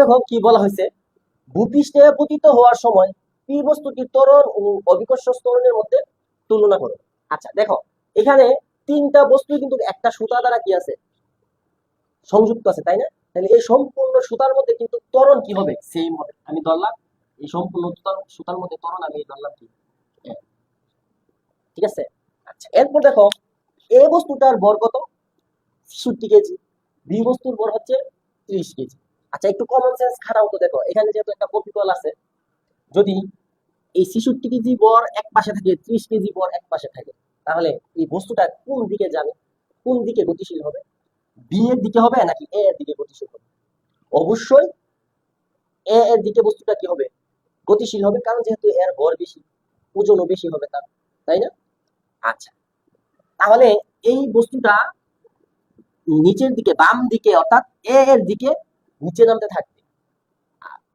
দেখো কি বলা হয়েছে, ভূপৃষ্ঠে পতিত হওয়ার সময় পি বস্তুটি ত্বরণ ও অভিকর্ষ ত্বরণের মধ্যে তুলনা করো। আচ্ছা দেখো, এখানে তিনটা বস্তু কিন্তু একটা সুতা দ্বারা কি আছে, সংযুক্ত আছে, তাই না? তাহলে এই সম্পূর্ণ সুতার মধ্যে কিন্তু ত্বরণ কি হবে, সেম হবে। আমি ধরলাম এই সম্পূর্ণ সুতার মধ্যে ত্বরণ আমি ধরলাম কি, ঠিক আছে। আচ্ছা এরপর দেখো, এ বস্তুটার ভর কত, ৬৬ কেজি, বি বস্তুর ভর হচ্ছে ৩০ কেজি। আচ্ছা একটু কমন সেন্স খাটাও তো, দেখো এখানে যেহেতু একটা কপিকল আছে, যদি এই ৬৬ কেজি ভর এক পাশে থাকে, ৩০ কেজি ভর এক পাশে থাকে, তাহলে এই বস্তুটা কোন দিকে যাবে, কোন দিকে গতিশীল হবে, বি এর দিকে হবে নাকি এ এর দিকে গতিশীল হবে? অবশ্যই এ এর দিকে বস্তুটা কি হবে, গতিশীল হবে, কারণ যেহেতু এর ভর বেশি, ওজনও বেশি হবে তার, তাই না? আচ্ছা তাহলে এই বস্তুটা নিচের দিকে, বাম দিকে অর্থাৎ এ এর দিকে নিচে নামতে থাকবে।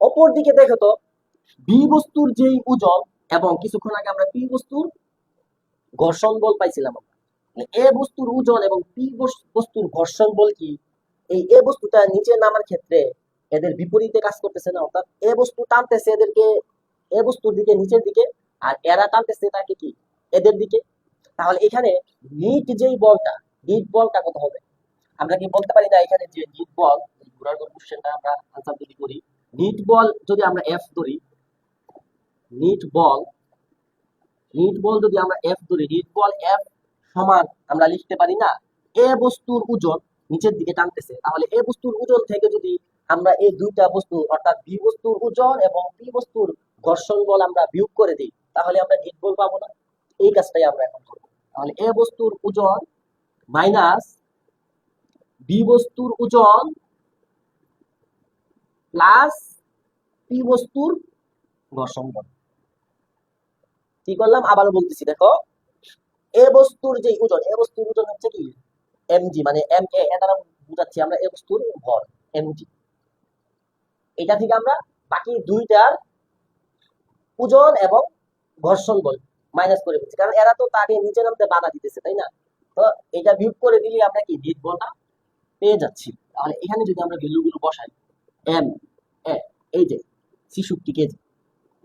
অপর দিকে দেখো তো, বি বস্তুর যেই ওজন এবং কিছুক্ষণ আগে আমরা পি বস্তুর ঘর্ষণ বল পাইছিলাম, আমরা এ বস্তুর ওজন এবং পি বস্তুর ঘর্ষণ বল কি, এই এ বস্তুটা নিচে নামার ক্ষেত্রে এদের বিপরীতে কাজ করতেছে না, অর্থাৎ এ বস্তু টানতেছে এদেরকে এ বস্তুর দিকে, নিচের দিকে, আর এরা টানতেছে তাকে কি, এদের দিকে। তাহলে এখানে নিট যেই বলটা, নিট বলটা কত হবে? আমরা কি বলতে পারি না এখানে যে নিট বল, ঘোড়ার গোল কোশ্চেনটা আমরা আনসার যদি করি, নিট বল যদি আমরা এফ ধরি, নিট বল, নিট বল যদি আমরা এফ ধরি, নিট বল এফ সমান আমরা লিখতে পারি না এ বস্তুর ওজন নিচের দিকে টানতেছে, তাহলে এ বস্তুর ওজন থেকে যদি আমরা এই দুইটা বস্তু অর্থাৎ বি বস্তুর ওজন এবং পি বস্তুর ঘর্ষণ বল আমরা বিয়োগ করে দিই, তাহলে আমরা নিট বল পাবো না? এই কাজটাই আমরা এখন করবো। তাহলে এ বস্তুর ওজন মাইনাস বি বস্তুর ওজন প্লাস পি বস্তুর ঘর্ষণ বল। কি করলাম আবারও বলতেছি, দেখো এ বস্তুর যে ওজন, এ বস্তুর ওজন হচ্ছে কি এমজি, মানে এম এ দ্বারা বুঝাচ্ছি আমরা এ বস্তুর ভর এমজি। এটা থেকে আমরা বাকি দুইটার ওজন এবং ঘর্ষণ বল মাইনাস করে দিচ্ছি, কারণ এরা তো তাকে নিচে নামতে বাধা দিতেছে, তাই না? তো এটা বিয়োগ করে দিলে আমরা কি নিট বলটা পেয়ে যাচ্ছি। তাহলে এখানে যদি আমরা ভ্যালুগুলো বসাই, এম এ এই যে ৬৬ কেজি,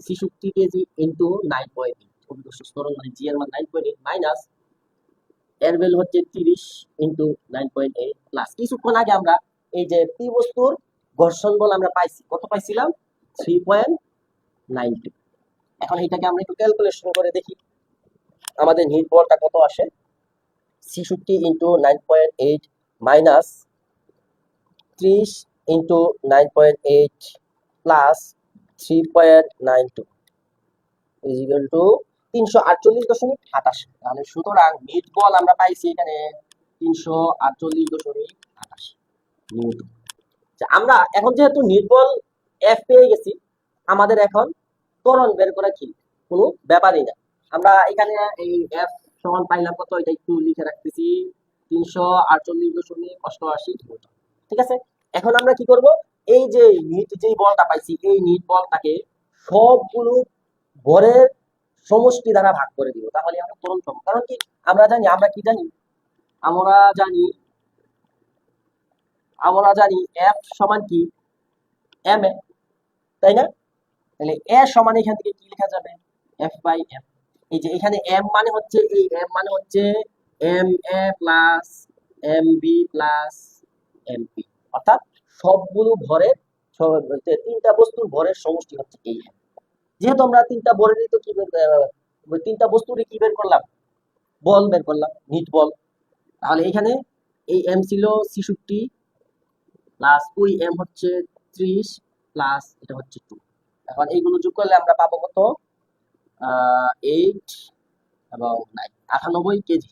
৬৬ কেজি ইন্টু 9.8, অভিকর্ষ ত্বরণ মানে জি এর মান 9.8 মাইনাস এর ভ্যালু হচ্ছে 30 ইন্টু 9.8 প্লাস কিছুক্ষণ আগে আমরা এই যে পি বস্তুর ঘর্ষণ বল আমরা পাইছি, কত পাইছিলাম, 3.92। এখন এটাকে আমরা একটু ক্যালকুলেশন করে দেখি আমাদের নিট বলটা কত আসে। ৬৬ into 9.8 minus 30 into 9.8 plus 3.92 is equal to 348.28। তাহলে সুতরাং নিট বল আমরা পাইছি এখানে 348.28 নিউটন। আমরা এখন যেহেতু নিট বল এফ পেয়ে গেছি, আমাদের এখন ত্বরণ বের করা কি কোনো ব্যাপারই না। আমরা এখানে এই এফ সমান পাইলাম কত, এটা একটু লিখে রাখতেছি, 348.88 নিউটন। ঠিক আছে, এখন আমরা কি করব, এই যে নিট যেই বলটা পাইছি, এই নিট বলটাকে সবগুলো ভরের সমষ্টি দ্বারা ভাগ করে দিব, তাহলে আমরা ত্বরণ পাবো। কারণ কি আমরা জানি, আমরা কি জানি, আমরা জানি এফ সমান কি এম এ, তাই না? তাহলে এ সমান এখান থেকে কি লেখা যাবে, এফ বাই এম। এই যে এখানে এম মানে হচ্ছে, এই এম মানে হচ্ছে M A plus M B plus M P, অর্থাৎ সবগুলো ভরের, তিনটা বস্তুর ভরের সমষ্টি হচ্ছে এই এম। যেহেতু আমরা তিনটা ভরেরই তো কি তিনটা বস্তুরই কি বের করলাম, বল বের করলাম, নিট বল। তাহলে এখানে এই এম ছিল ৬৬ প্লাস ওই এম হচ্ছে 30 প্লাস এটা হচ্ছে 2। এখন এইগুলো যোগ করলে আমরা পাবো কত, 8 এবং 9, 98 কেজি।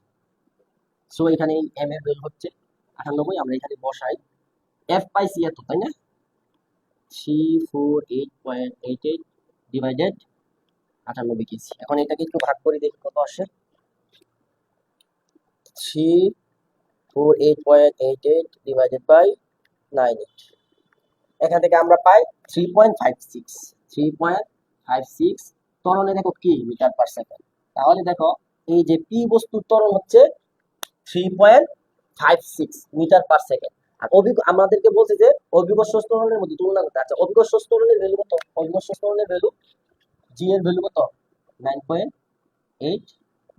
সো এখানে এম এর ভ্যালু হচ্ছে 98, আমরা এখানে বসাই, এফ পাইছি এত, তাই না, 348.88 ডিভাইডেড 98 কেজি। এখন এটাকে একটু ভাগ করে দেখি কত আসে, 348.88 ডিভাইডেড বাই 98, এখান থেকে আমরা পাই 3.56 ত্বরণের একক কি মিটার পার সেকেন্ড। তাহলে দেখো এই যে পি বস্তুর ত্বরণ হচ্ছে 3.56 মিটার পার সেকেন্ড। আর আমাদেরকে বলছে যে অভিকর্ষ ত্বরণের মধ্যে তুলনা করতে। আচ্ছা, অভিকর্ষ ত্বরণের ভ্যালু কত? অভিকর্ষ ত্বরণের ভ্যালু জি এর ভ্যালু কত? 9.8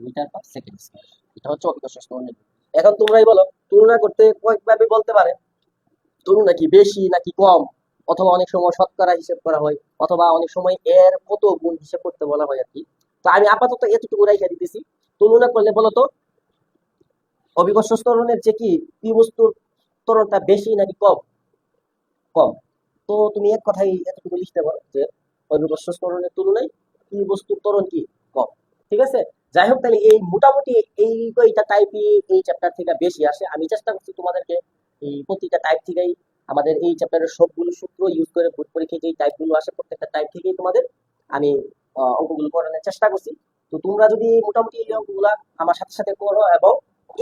মিটার পার সেকেন্ড স্কয়ার। এটা হচ্ছে অভিকর্ষ ত্বরণের ভ্যালু। এখন তোমরাই বলো, তুলনা করতে কয়েকভাবে বলতে পারে। তুলনা কি বেশি নাকি কম, অথবা অনেক সময় শতকরা হিসেব করা হয়, অথবা অনেক সময় এর কত গুণ হিসেব করতে বলা হয় আর কি। তো আমি আপাতত এতটুকু রাইখা দিতেছি। তুলনা করলে বলতো অভিকর্ষ ত্বরণের যে কি পি বস্তুর ত্বরণটা বেশি নাকি কম? কম। তো তুমি এক কথায় এতটুকু লিখতে পারো যে অভিকর্ষ ত্বরণের তুলনায় পি বস্তুর ত্বরণ কি কম। ঠিক আছে। যাই হোক, তাহলে এই মোটামুটি এই কয়টা টাইপই এই চ্যাপ্টার থেকে বেশি আসে। আমি চেষ্টা করছি তোমাদেরকে এই প্রতিটা টাইপ থেকেই আমাদের এই চ্যাপ্টারের সবগুলো সূত্র ইউজ করে বোর্ড পরীক্ষায় যেই টাইপগুলো আসে প্রত্যেকটা টাইপ থেকেই তোমাদের আমি অঙ্কগুলো করানোর চেষ্টা করছি। তো তোমরা যদি মোটামুটি এই অঙ্কগুলা আমার সাথে সাথে করো, এবং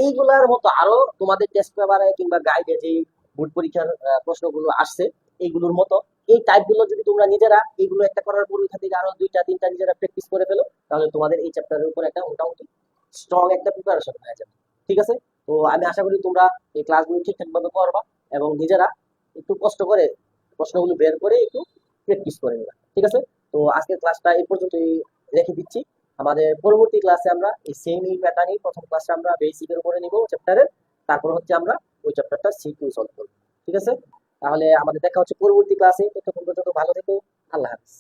এইগুলার মতো আরো তোমাদের টেস্ট পেপারে কিংবা গাইডে যে বোর্ড পরীক্ষার প্রশ্নগুলো আসছে এইগুলোর মতো এই টাইপগুলো যদি তোমরা নিজেরা এইগুলো একটা করার পর ওইখান থেকে আরো দুইটা তিনটা নিজেরা প্র্যাকটিস করে ফেলো, তাহলে তোমাদের এই চ্যাপ্টারের উপর একটা মোটামুটি স্ট্রং একটা প্রিপারেশন হয়ে যাবে। ঠিক আছে। তো আমি আশা করি তোমরা এই ক্লাসগুলো ঠিকঠাক ভাবে করবা এবং নিজেরা একটু কষ্ট করে প্রশ্নগুলো বের করে একটু প্র্যাকটিস করে নেবা। ঠিক আছে। তো আজকের ক্লাসটা এই পর্যন্তই রেখে দিচ্ছি। আমাদের পরবর্তী ক্লাসে আমরা এই সেম এই প্যাটার্নই প্রথম ক্লাসে আমরা বেসিকের উপরে নিব চ্যাপ্টারের, তারপর হচ্ছে আমরা ওই চ্যাপ্টারটা সিকিউ সলভ করবো। ঠিক আছে। তাহলে আমাদের দেখা হচ্ছে পরবর্তী ক্লাসে। ততক্ষণ পর্যন্ত ভালো থেকো। আল্লাহ হাফিজ।